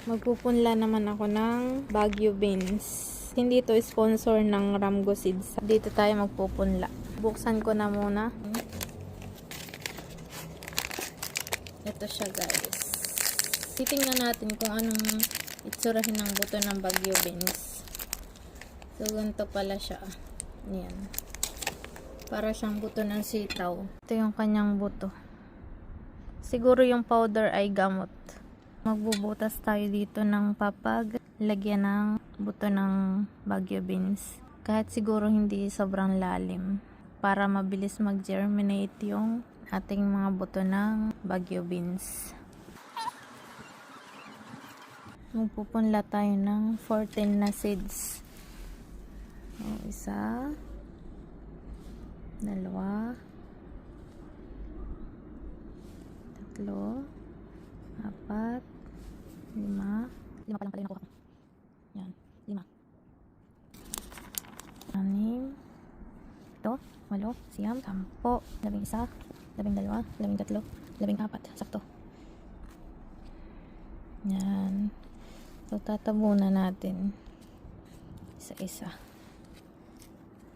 Magpupunla naman ako ng Baguio beans. Hindi to sponsor ng Ramgo Seeds. Dito tayo magpupunla. Buksan ko na muna. Ito siya, guys. Titingnan natin kung anong itsurahin ng buto ng Baguio beans. So, ganito pala siya. Yan. Para siyang buto ng sitaw. Ito yung kanyang buto. Siguro yung powder ay gamot. Magbubutas tayo dito ng papag. Lagyan ng buto ng Baguio beans. Kahit siguro hindi sobrang lalim. Para mabilis mag-germinate yung ating mga buto ng Baguio beans. Magpupunla tayo ng 14 na seeds. Isa, dalawa, tatlo, apat, lima pa lang pala yung nakuha ko. Yan, 5, 6, 7, 8, 9, 10, 11, 12, 13, 14, sakto. Yan. So, tatabunan natin isa-isa.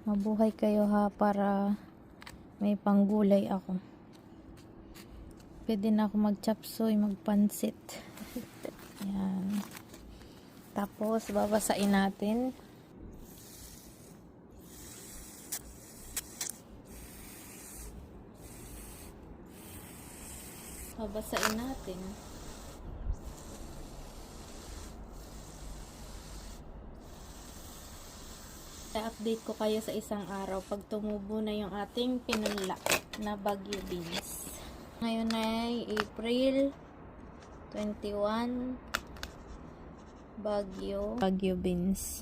Mabuhay kayo ha, para may panggulay ako. Pwede na ako mag-chapsuy, magpansit. Yan. Tapos, babasain natin. Babasain natin. I-update ko kayo sa isang araw pag tumubo na yung ating pinunla na Baguio beans. Ngayon ay April 21. Baguio beans.